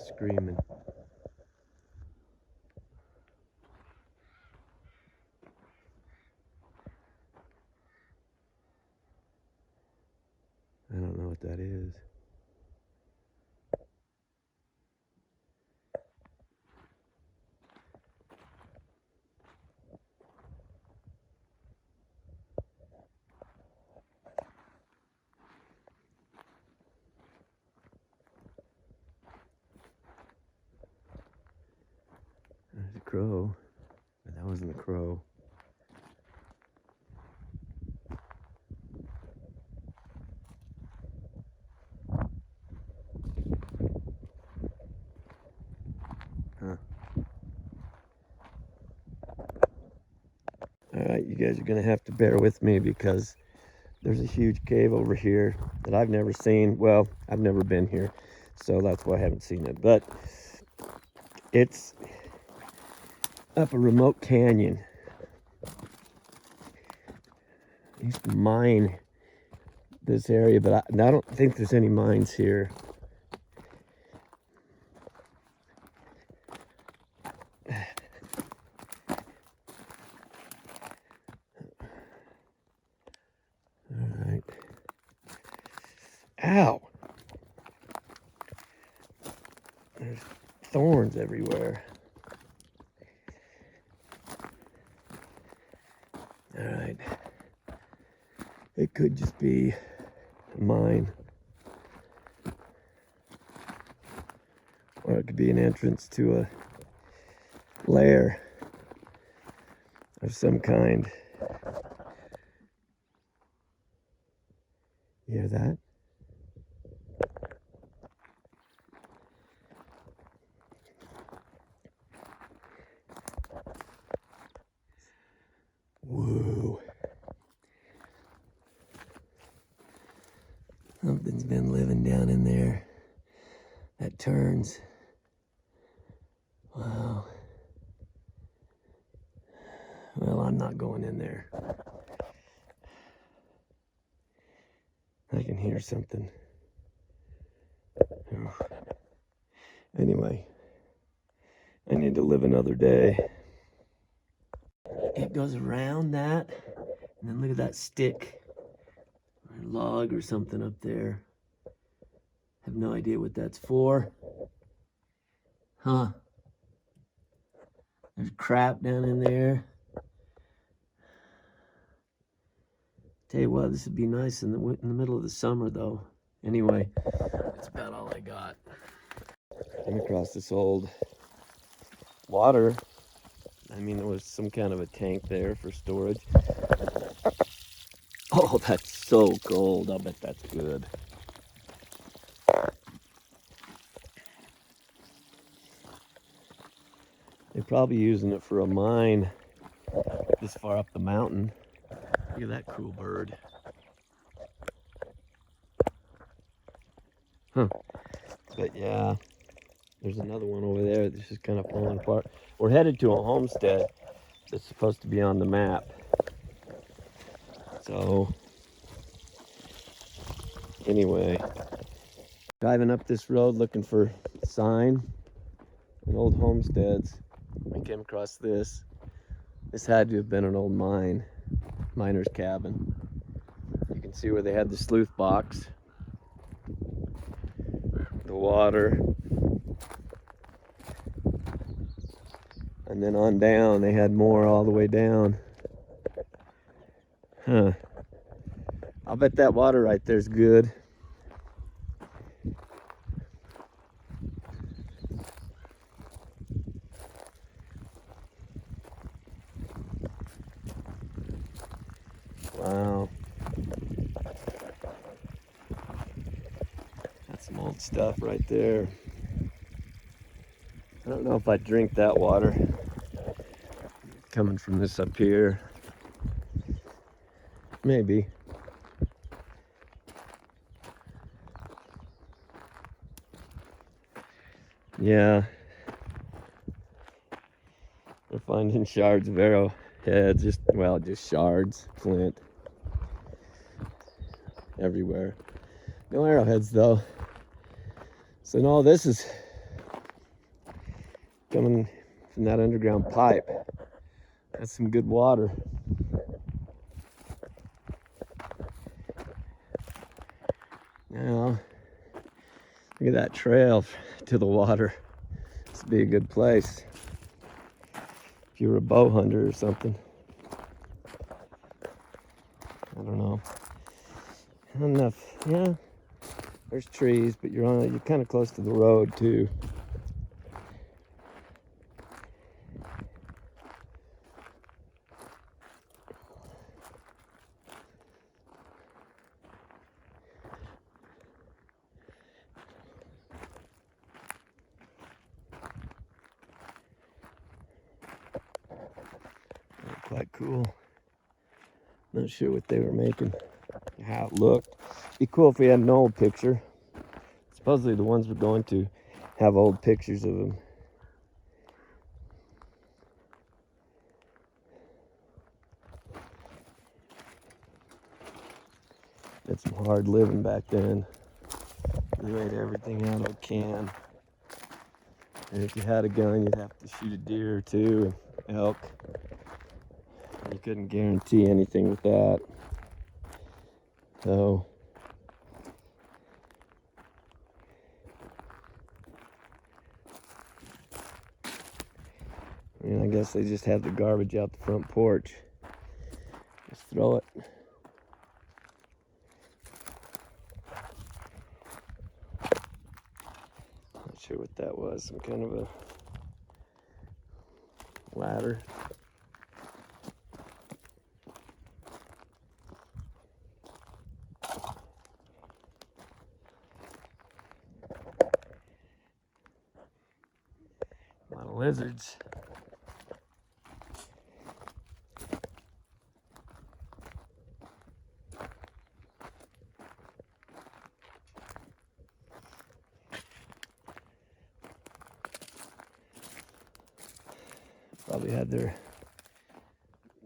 Screaming. I don't know what that is. There's a crow, but that wasn't a crow. Huh. Alright, you guys are gonna have to bear with me because there's a huge cave over here that I've never seen. Well, I've never been here, so that's why I haven't seen it. But it's up a remote canyon. I used to mine this area, but I don't think there's any mines here. Alright. Ow! There's thorns everywhere. Alright. It could just be a mine. Or it could be an entrance to a lair of some kind. You hear that? Whoa. Something's been living down in there. That turns. Wow. Well, I'm not going in there. I can hear something. Anyway, I need to live another day. It goes around that, and then look at that stick or log or something up there. Have no idea what that's for. Huh. There's crap down in there. Tell you what, this would be nice in the middle of the summer, though. Anyway, that's about all I got. Came across this old water. I mean, there was some kind of a tank there for storage. Oh, that's so cold. I'll bet that's good. They're probably using it for a mine this far up the mountain. Look at that cool bird. Huh. But yeah, there's another one over there that's just kind of falling apart. We're headed to a homestead that's supposed to be on the map. So, anyway, driving up this road looking for a sign and old homesteads. I came across this. This had to have been an old miner's cabin. You can see where they had the sleuth box, the water, and then on down they had more all the way down. Huh. I'll bet that water right there's good. Wow. That's some old stuff right there. I don't know if I'd drink that water coming from this up here. Maybe. Yeah. We're finding shards of arrowheads, just shards, flint. Everywhere. No arrowheads though. So no, this is coming from that underground pipe. That's some good water. Now, look at that trail to the water. This would be a good place if you were a bow hunter or something. I don't know. Enough, yeah. There's trees, but you're kind of close to the road too. Quite cool. Not sure what they were making, how it looked. Be cool if we had an old picture. Supposedly the ones we're going to have old pictures of them. It's some hard living back then. We ate everything out of a can. And if you had a gun, you'd have to shoot a deer or two, and elk. You couldn't guarantee anything with that. So, I mean, I guess they just had the garbage out the front porch. Just throw it. Not sure what that was. Some kind of a ladder. A lot of lizards. Probably had their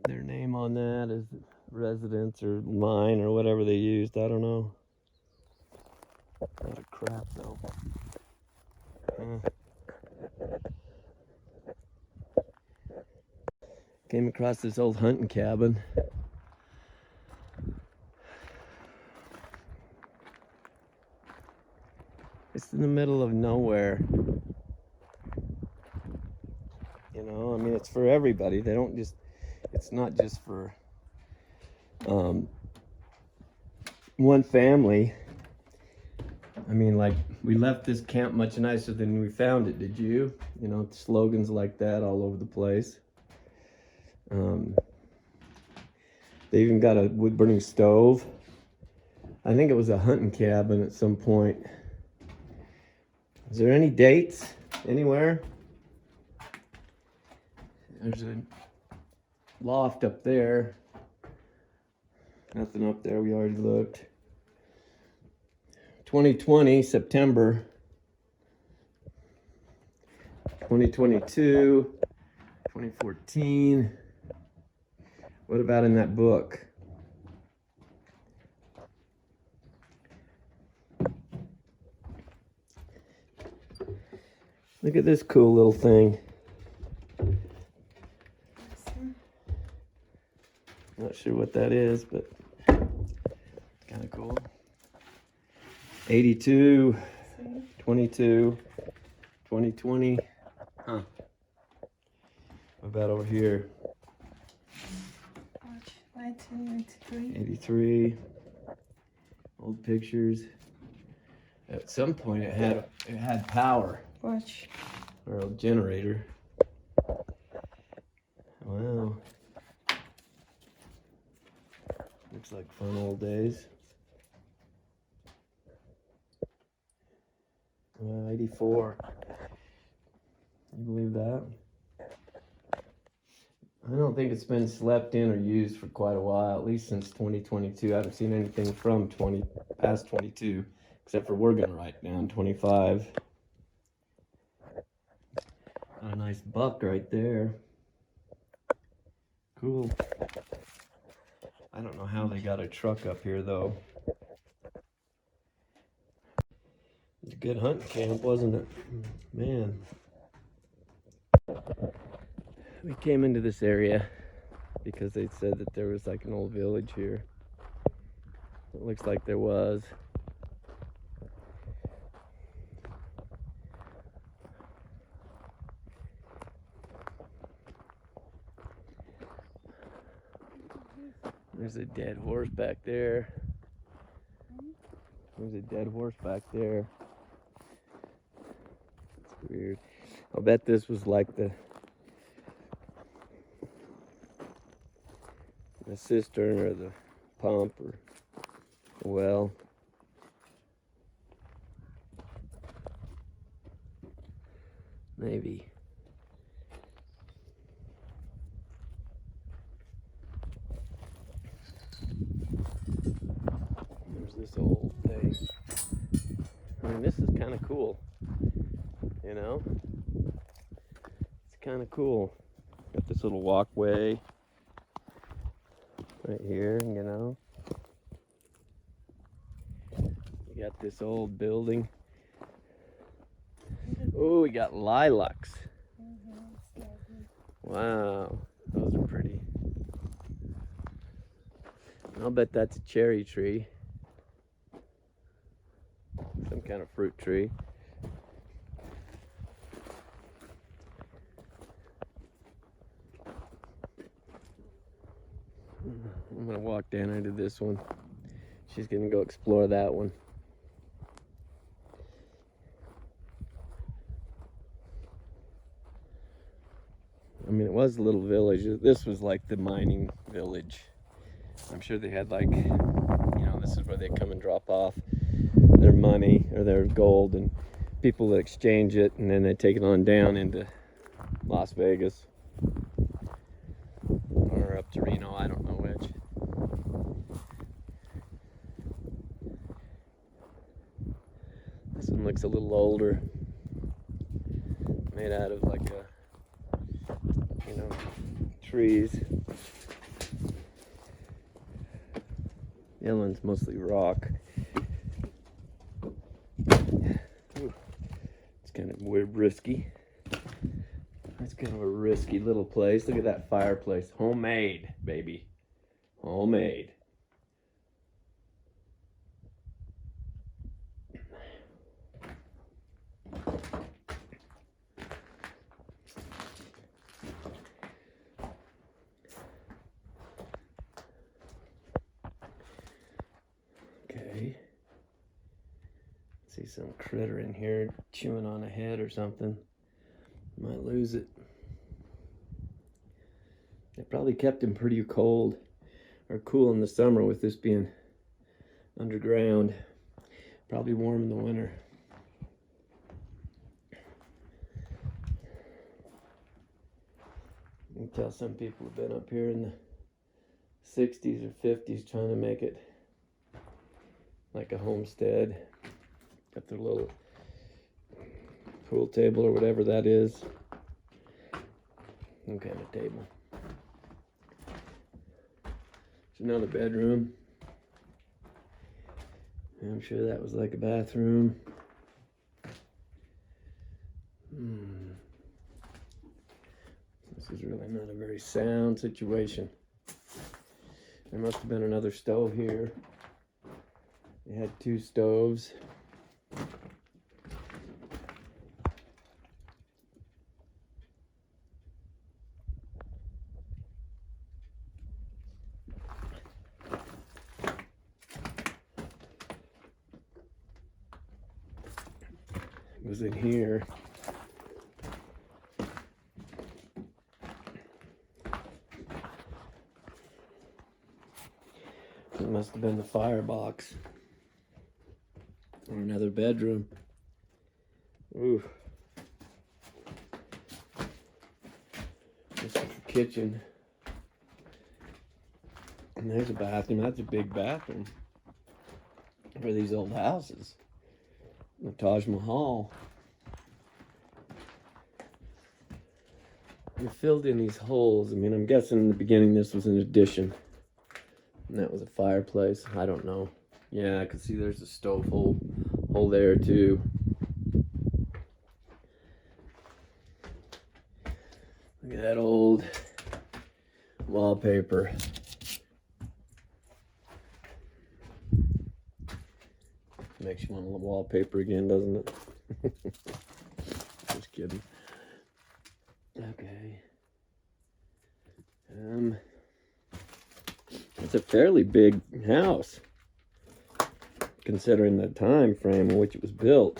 name on that as residence or mine or whatever they used. I don't know. A lot of crap though. Came across this old hunting cabin. It's in the middle of nowhere. You know, I mean, it's for everybody. They don't just, it's not just for one family. I mean, like, we left this camp much nicer than we found it, did you? You know, slogans like that all over the place. They even got a wood-burning stove. I think it was a hunting cabin at some point. Is there any dates anywhere? There's a loft up there. Nothing up there, we already looked. 2020, September. 2022, 2014. What about in that book? Look at this cool little thing. Not sure what that is, but kind of cool. 82, 22, 2020. Huh. What about over here? 1993. 83. Old pictures. At some point it had power. Watch. Or a generator. Wow. Looks like fun old days. 84. You believe that? I don't think it's been slept in or used for quite a while, at least since 2022. I haven't seen anything from past 22, except for we're gonna write down 25. Got a nice buck right there. Cool. I don't know how they got a truck up here though. It's a good hunting camp, wasn't it? Man. We came into this area because they said that there was like an old village here. It looks like there was. There's a dead horse back there. There's a dead horse back there. It's weird. I'll bet this was like the cistern or the pump or the well. Maybe. There's this old thing. I mean, this is kind of cool. You know? It's kind of cool. Got this little walkway right here, you know. You got this old building. Oh, we got lilacs. Wow, those are pretty. I'll bet that's a cherry tree. Some kind of fruit tree. I'm gonna walk down into this one. She's gonna go explore that one. I mean, it was a little village. This was like the mining village. I'm sure they had like, you know, this is where they come and drop off their money or their gold, and people would exchange it, and then they take it on down into Las Vegas or up to Reno. I don't know which. This one looks a little older, made out of like a, you know, trees. The other one's mostly rock. Ooh, it's kind of weird, risky. That's kind of a risky little place. Look at that fireplace. Homemade, baby. Homemade. Okay. See some critter in here chewing on a head or something. Might lose it. They probably kept him pretty cold or cool in the summer with this being underground. Probably warm in the winter. You can tell some people have been up here in the 60s or 50s trying to make it like a homestead. Got their little pool table or whatever that is. Some kind of table. There's another bedroom. I'm sure that was like a bathroom. This is really not a very sound situation. There must have been another stove here. They had two stoves. It was in here. It must have been the firebox. Or another bedroom. Ooh. This is the kitchen. And there's a bathroom. That's a big bathroom for these old houses. The Taj Mahal. They filled in these holes. I mean, I'm guessing in the beginning this was an addition. And that was a fireplace. I don't know. Yeah, I can see there's a stove hole there too. Look at that old wallpaper. Makes you want to wallpaper again, doesn't it? Just kidding. Okay. It's a fairly big house, considering the time frame in which it was built.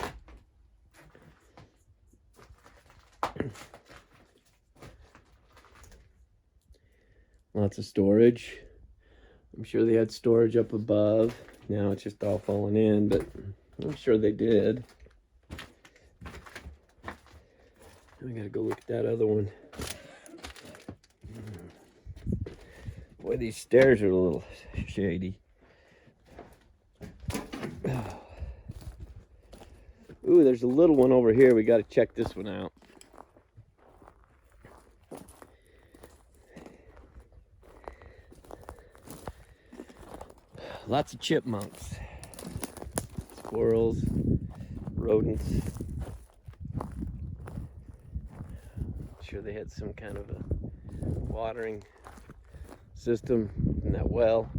Lots of storage. I'm sure they had storage up above. Now it's just all falling in, but I'm sure they did. We gotta go look at that other one. Boy, these stairs are a little shady. Ooh, there's a little one over here. We gotta check this one out. Lots of chipmunks, squirrels, rodents. Sure they had some kind of a watering system in that well,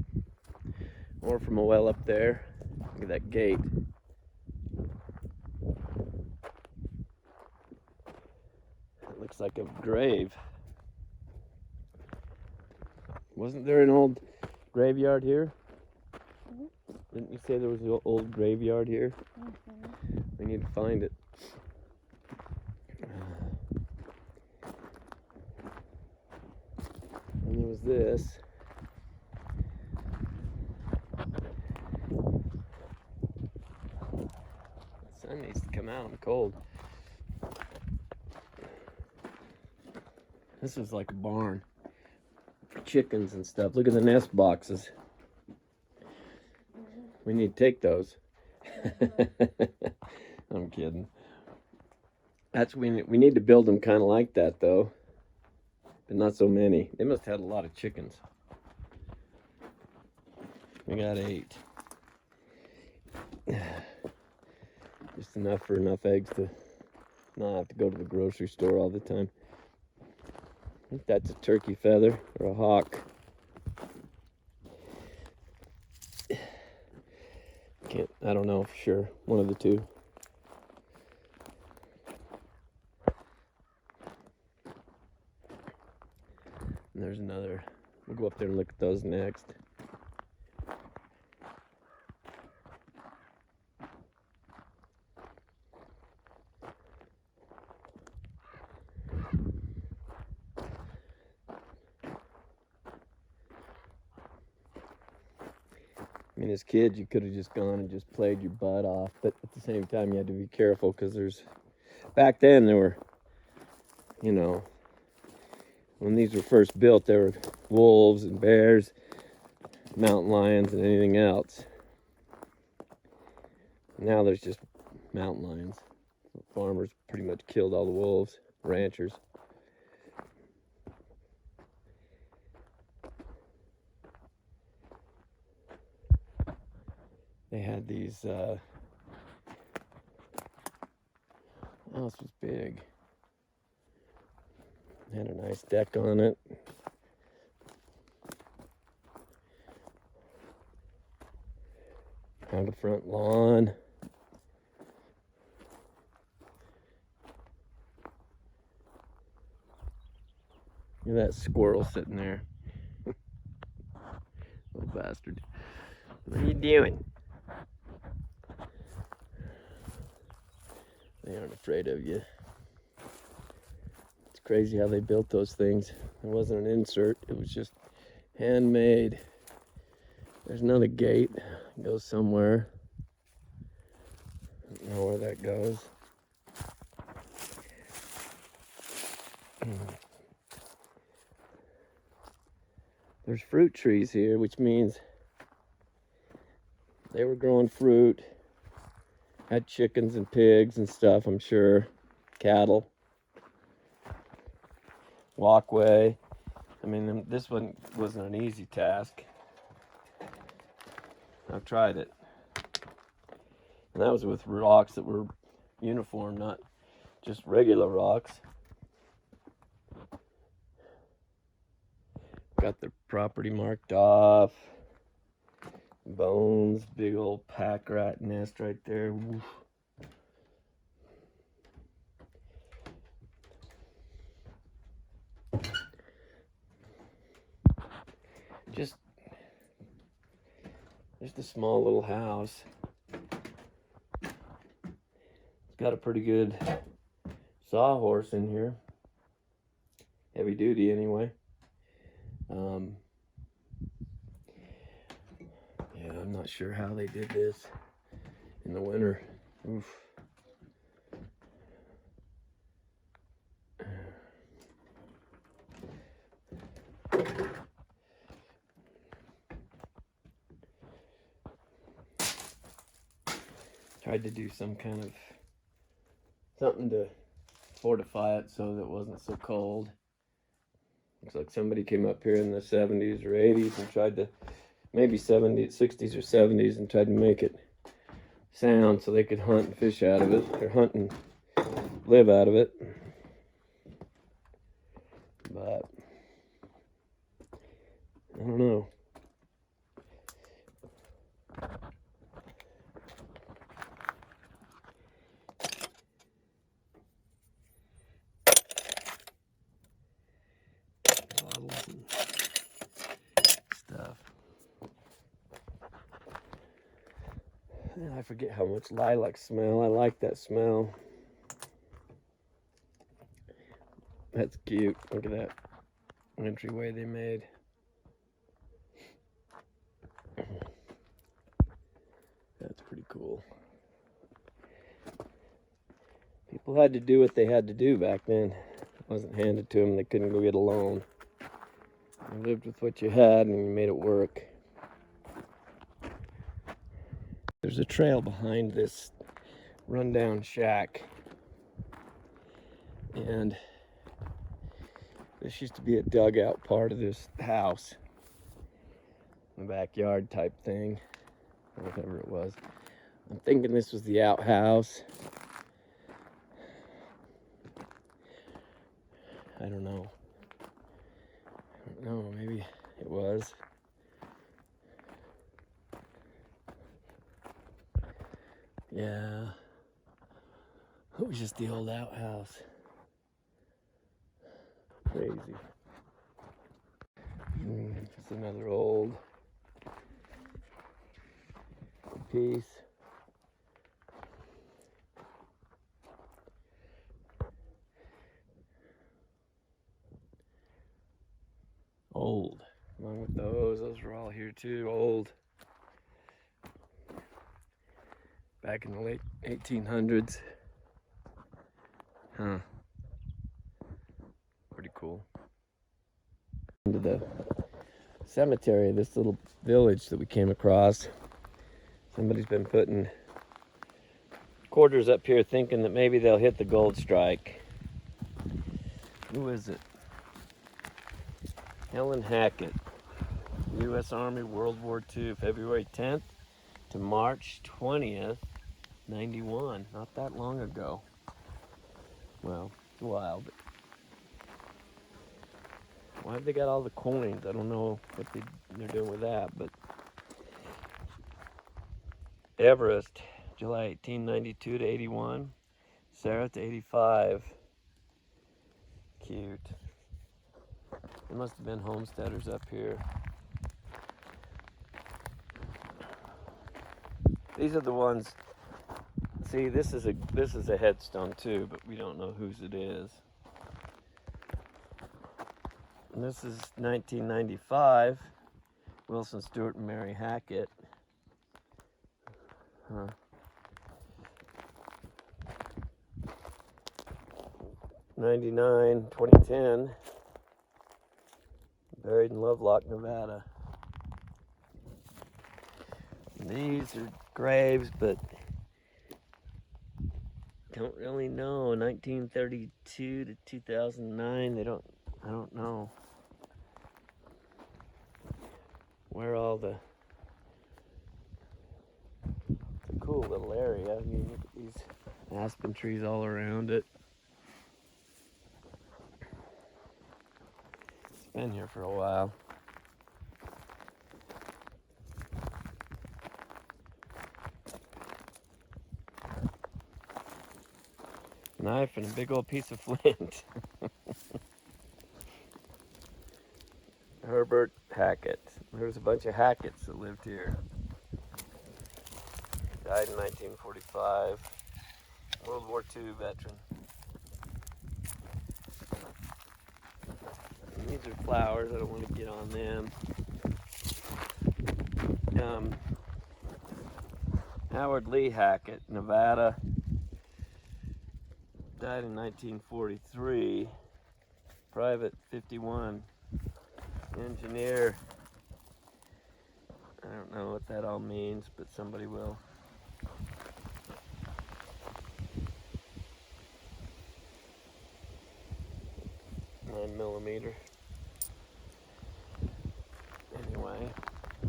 or from a well up there. Look at that gate. It looks like a grave. Wasn't there an old graveyard here? Didn't you say there was an old graveyard here? Mm-hmm. We need to find it. And there was this. The sun needs to come out. I'm cold. This is like a barn for chickens and stuff. Look at the nest boxes. We need to take those. I'm kidding. We need to build them kind of like that, though, but not so many. They must have had a lot of chickens. We got 8. Just enough for enough eggs to not have to go to the grocery store all the time. I think that's a turkey feather or a hawk. I don't know for sure. One of the two. And there's another. We'll go up there and look at those next. I mean, as kids, you could have just gone and just played your butt off, but at the same time, you had to be careful because back then there were, when these were first built, there were wolves and bears, mountain lions, and anything else. Now there's just mountain lions. Farmers pretty much killed all the wolves, ranchers. They had these, the house was big. Had a nice deck on it. Had a front lawn. Look at that squirrel sitting there. Little bastard. What are you doing? They aren't afraid of you. It's crazy how they built those things. It wasn't an insert, it was just handmade. There's another gate. It goes somewhere. I don't know where that goes. There's fruit trees here, which means they were growing fruit. Had chickens and pigs and stuff, I'm sure. Cattle. Walkway. I mean, this one wasn't an easy task. I've tried it. And that was with rocks that were uniform, not just regular rocks. got their property marked off. Bones, big old pack rat nest right there. Woof. Just a small little house. It's got a pretty good sawhorse in here. Heavy duty anyway. Yeah, I'm not sure how they did this in the winter. Oof. Tried to do some kind of something to fortify it so that it wasn't so cold. Looks like somebody came up here in the 70s or 80s and tried to, maybe 70s, 60s or 70s, and tried to make it sound so they could hunt and fish out of it, or hunt and live out of it. But I don't know. Bottles and stuff. I forget how much lilac smell. I like that smell. That's cute. Look at that entryway they made. That's pretty cool. People had to do what they had to do back then. It wasn't handed to them. They couldn't go get a loan. You lived with what you had and you made it work. There's a trail behind this rundown shack. And this used to be a dugout part of this house. A backyard type thing. Or whatever it was. I'm thinking this was the outhouse. I don't know. No, maybe it was. Yeah. It was just the old outhouse. Crazy. It's another old piece. Old. Along with those were all here too, old. Back in the late 1800s. Huh. Pretty cool. Into the cemetery, this little village that we came across. Somebody's been putting quarters up here thinking that maybe they'll hit the gold strike. Who is it? Helen Hackett, U.S. Army, World War II, February 10th to March 20th, 91. Not that long ago. Well, it's a while, but why have they got all the coins? I don't know what they're doing with that, but Everest, July 1892 to 81. Sarah to 85. Cute. There must have been homesteaders up here. These are the ones. See, this is a headstone too, but we don't know whose it is. And this is 1995. Wilson Stewart and Mary Hackett. Huh. '99, 2010. Buried in Lovelock, Nevada. And these are graves, but don't really know. 1932 to 2009. I don't know where all the. It's a cool little area. I mean, look at these aspen trees all around it. It's been here for a while. knife and a big old piece of flint. Herbert Hackett. There's a bunch of Hacketts that lived here. Died in 1945. World War II veteran. And these are flowers. I don't want to get on them. Howard Lee Hackett, Nevada. Died in 1943. Private 51. Engineer. I don't know what that all means, but somebody will. Nine millimeter. Anyway,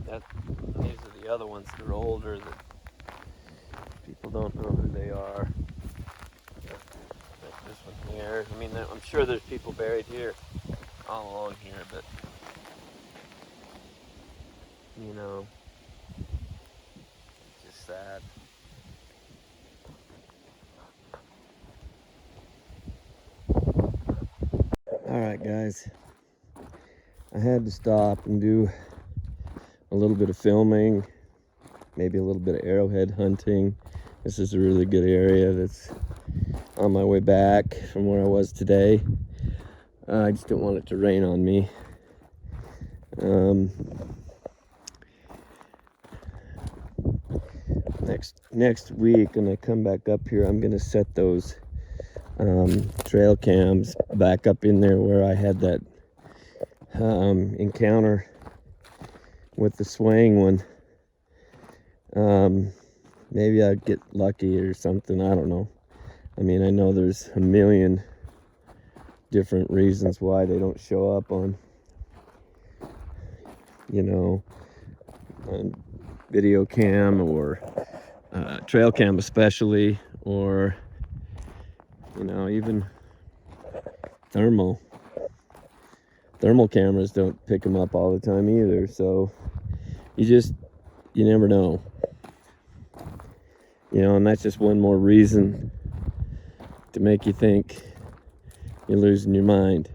these are the other ones that are older that people don't know who they are. Like this one here. I mean, I'm sure there's people buried here, all along here, but you know, it's just sad. Alright guys, I had to stop and do a little bit of filming, maybe a little bit of arrowhead hunting. This is a really good area that's on my way back from where I was today. I just don't want it to rain on me. Next week when I come back up here, I'm gonna set those trail cams back up in there where I had that encounter with the swaying one. Maybe I'd get lucky or something, I don't know. I mean, I know there's a million different reasons why they don't show up on, you know, on video cam or trail cam especially, or you know, even thermal cameras don't pick them up all the time either. So you never know, you know, and that's just one more reason to make you think you're losing your mind.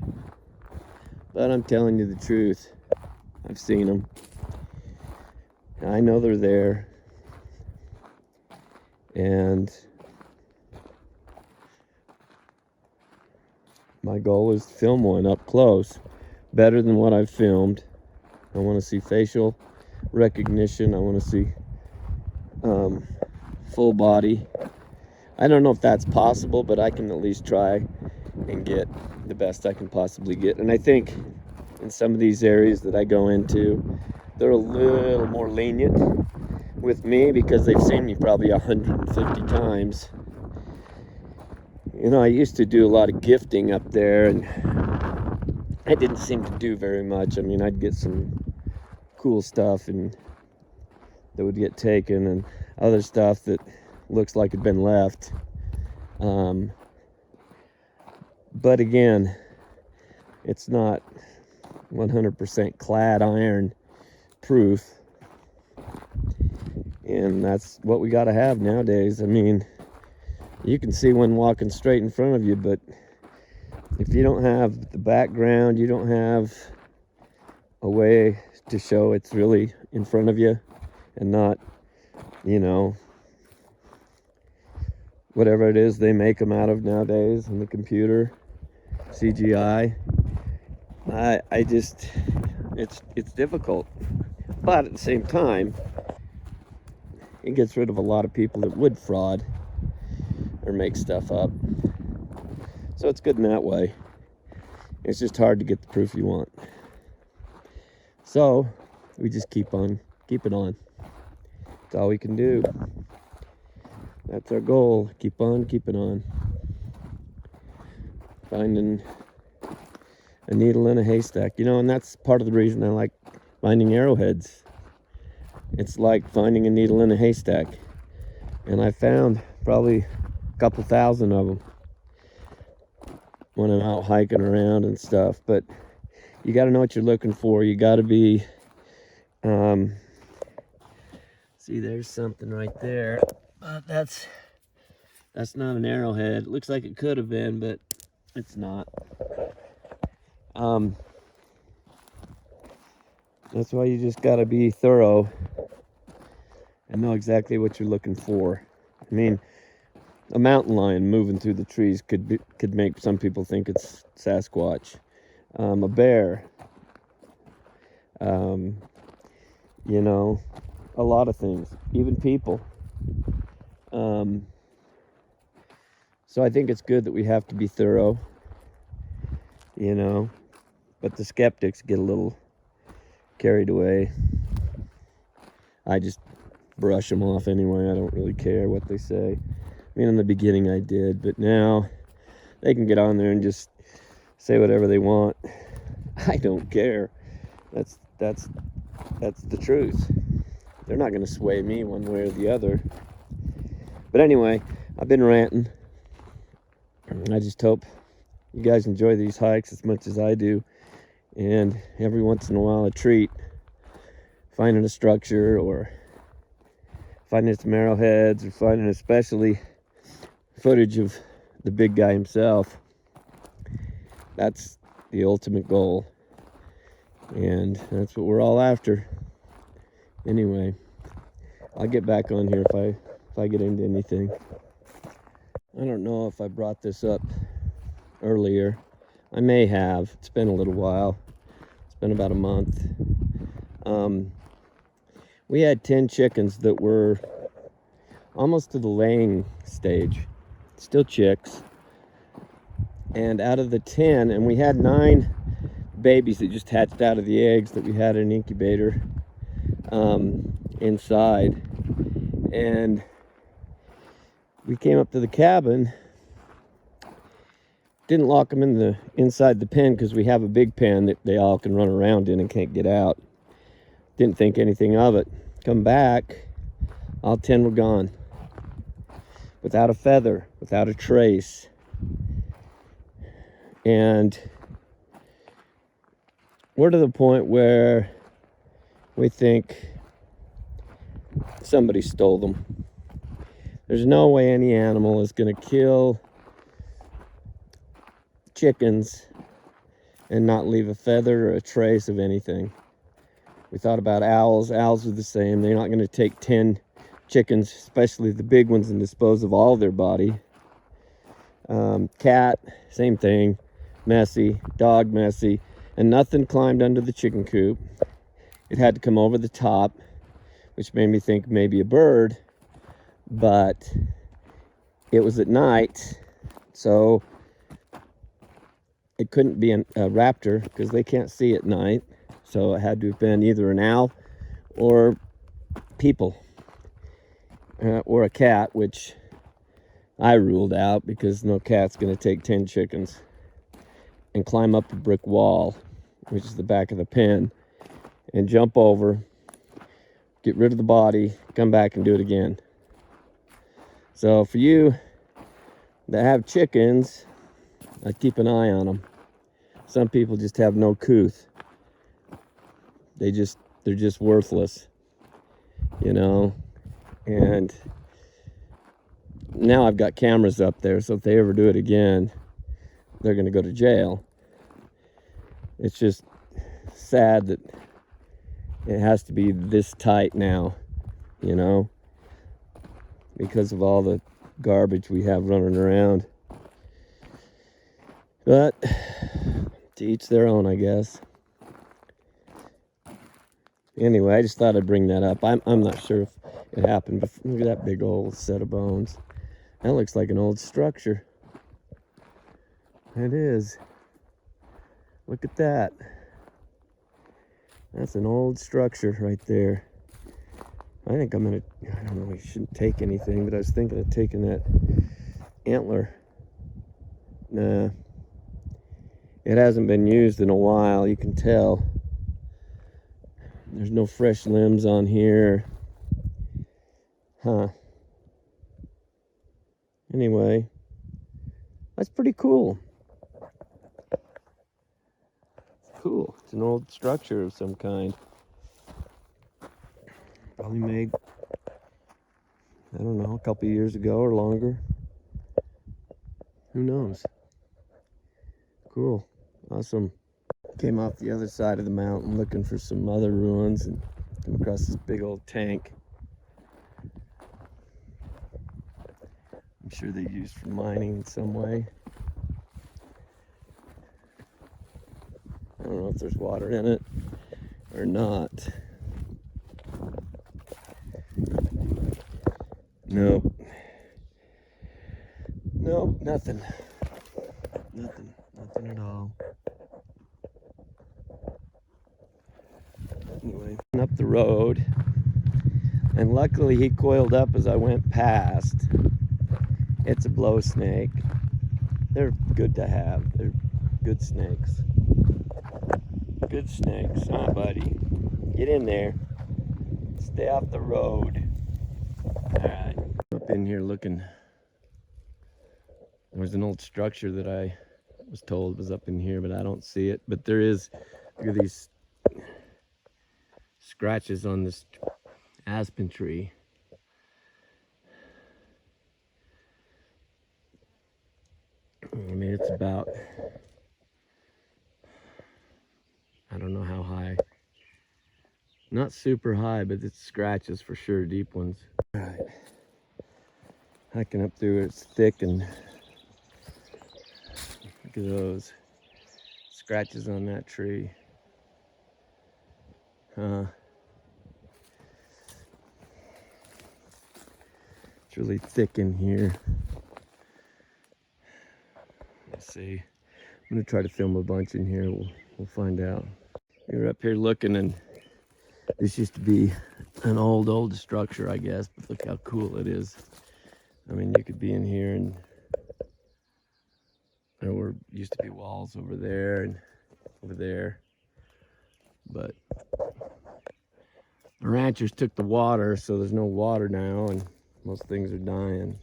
But I'm telling you the truth. I've seen them. I know they're there. And my goal is to film one up close, better than what I've filmed. I want to see facial recognition. I want to see full body. I don't know if that's possible, but I can at least try and get the best I can possibly get. And I think in some of these areas that I go into, they're a little more lenient with me because they've seen me probably 150 times. You know, I used to do a lot of gifting up there, and I didn't seem to do very much. I mean, I'd get some cool stuff and that would get taken, and other stuff that looks like it'd been left. But again, it's not 100% clad iron proof, and that's what we got to have nowadays. I mean, you can see one walking straight in front of you, but if you don't have the background, you don't have a way to show it's really in front of you and not, you know, whatever it is they make them out of nowadays in the computer, CGI. I just, it's difficult. But at the same time, it gets rid of a lot of people that would fraud or make stuff up. So it's good in that way. It's just hard to get the proof you want. So we just keep on keeping on. That's all we can do. That's our goal. Keep on keeping on. Finding a needle in a haystack, you know, and that's part of the reason I like finding arrowheads. It's like finding a needle in a haystack. And I found probably a couple thousand of them when I'm out hiking around and stuff. But you got to know what you're looking for. You got to be, see, there's something right there. That's That's not an arrowhead. It looks like it could have been, but it's not. That's why you just gotta be thorough and know exactly what you're looking for. I mean, a mountain lion moving through the trees could make some people think it's Sasquatch. A bear. You know, a lot of things, even people. So I think it's good that we have to be thorough, you know, but the skeptics get a little carried away. I just brush them off anyway. I don't really care what they say. I mean, in the beginning I did, but now they can get on there and just say whatever they want. I don't care. That's the truth. They're not going to sway me one way or the other. But anyway, I've been ranting. I just hope you guys enjoy these hikes as much as I do. And every once in a while a treat. Finding a structure, or finding some arrowheads, or finding especially footage of the big guy himself. That's the ultimate goal. And that's what we're all after. Anyway, I'll get back on here if I get into anything. I don't know if I brought this up earlier. I may have. It's been a little while. It's been about a month. We had 10 chickens that were almost to the laying stage. Still chicks. And out of the 10, and we had 9 babies that just hatched out of the eggs that we had in an incubator inside. And we came up to the cabin, didn't lock them inside the pen because we have a big pen that they all can run around in and can't get out. Didn't think anything of it. Come back, all 10 were gone. Without a feather, without a trace. And we're to the point where we think somebody stole them. There's no way any animal is going to kill chickens and not leave a feather or a trace of anything. We thought about owls. Owls are the same. They're not going to take 10 chickens, especially the big ones, and dispose of all their body. Cat, same thing. Messy. Dog, messy. And nothing climbed under the chicken coop. It had to come over the top, which made me think maybe a bird. But it was at night, so it couldn't be a raptor because they can't see at night. So it had to have been either an owl or people, or a cat, which I ruled out because no cat's going to take 10 chickens and climb up a brick wall, which is the back of the pen, and jump over, get rid of the body, come back and do it again. So for you that have chickens, I keep an eye on them. Some people just have no couth. They're just worthless, you know. And now I've got cameras up there, so if they ever do it again, they're going to go to jail. It's just sad that it has to be this tight now, you know, because of all the garbage we have running around. But to each their own, I guess. Anyway, I just thought I'd bring that up. I'm not sure if it happened, but look at that big old set of bones. That looks like an old structure. It is. Look at that. That's an old structure right there. I think I don't know, I shouldn't take anything, but I was thinking of taking that antler. Nah. It hasn't been used in a while, you can tell. There's no fresh limbs on here. Huh. Anyway, that's pretty cool. It's cool. It's an old structure of some kind. Probably made, I don't know, a couple years ago or longer. Who knows? Cool. Awesome. Came off the other side of the mountain looking for some other ruins and came across this big old tank. I'm sure they used for mining in some way. I don't know if there's water in it or not. Nope. Nope, nothing. Nothing at all. Anyway, went up the road, and luckily he coiled up as I went past. It's a blow snake. They're good to have. They're good snakes. Good snakes, huh, buddy? Get in there. Stay off the road. Alright. Up in here looking. There was an old structure that I was told was up in here, but I don't see it. But there is, look at these scratches on this aspen tree. I mean, it's about, I don't know how high. Not super high, but it's scratches for sure, deep ones. All right. Hiking up through it, it's thick, and look at those scratches on that tree. It's really thick in here. Let's see. I'm gonna try to film a bunch in here. We'll find out. You're up here looking, and this used to be an old structure, I guess, but look how cool it is. I mean, you could be in here, and there used to be walls over there and over there, but the ranchers took the water, so there's no water now, and most things are dying.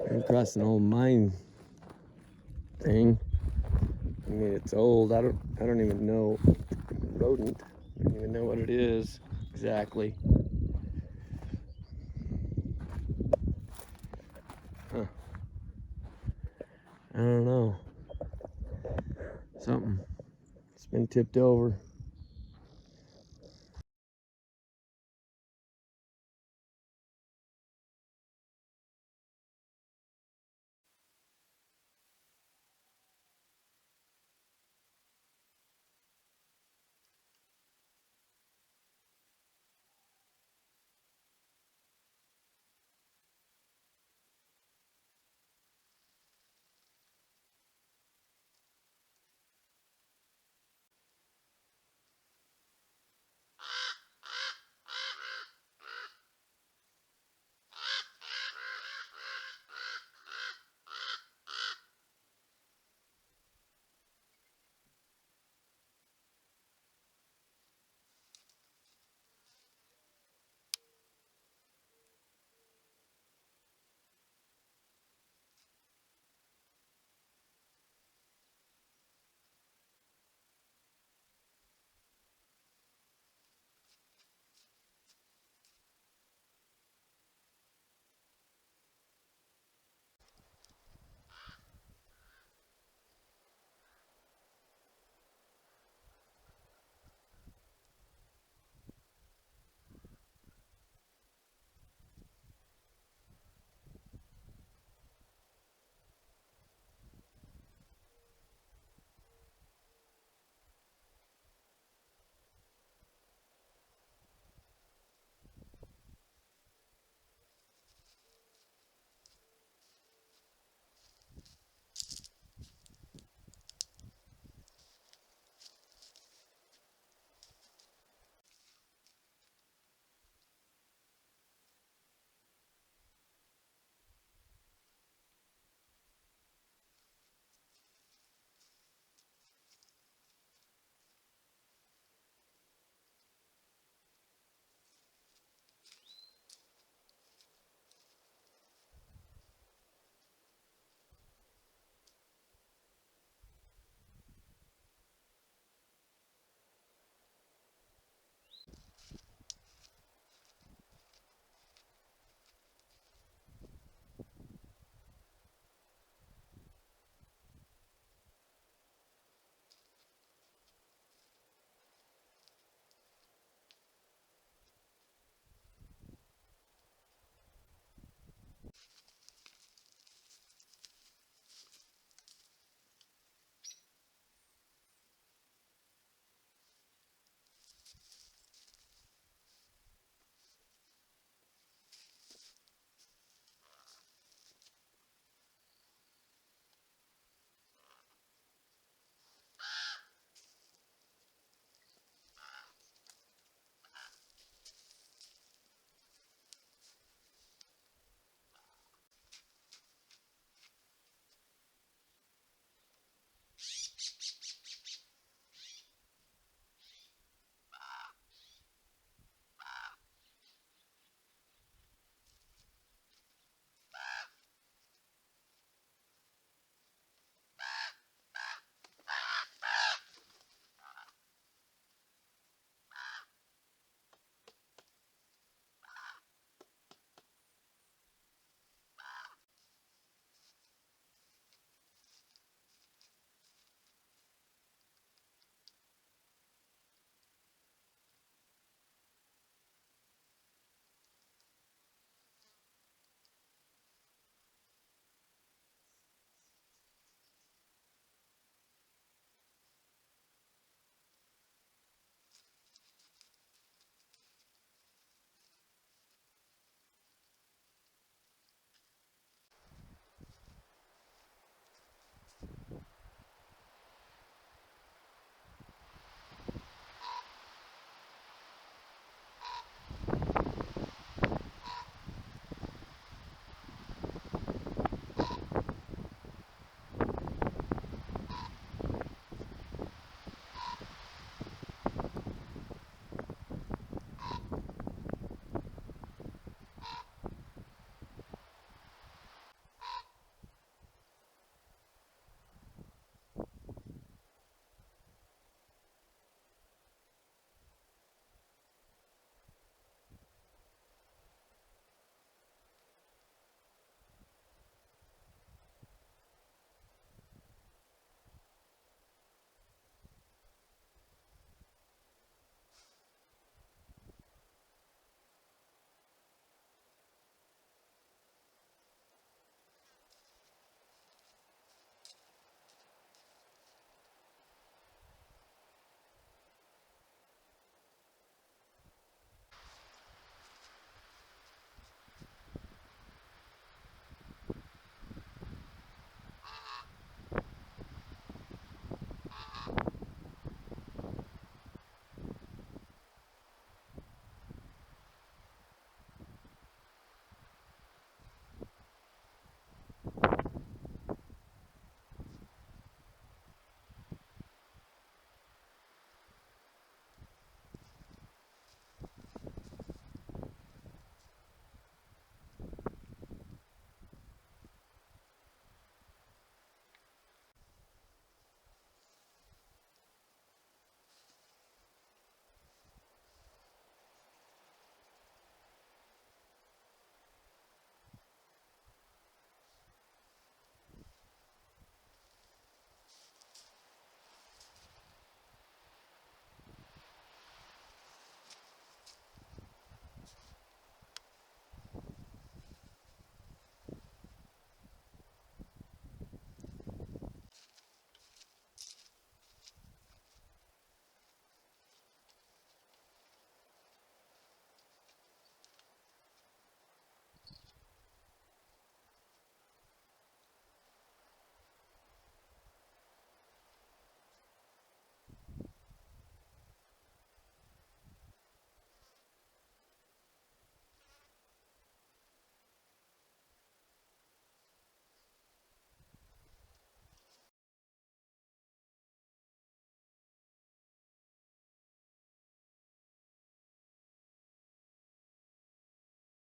Came across an old mine thing. I mean, it's old. I don't even know. Rodent. I don't even know what it is exactly. Huh. I don't know. Something. It's been tipped over.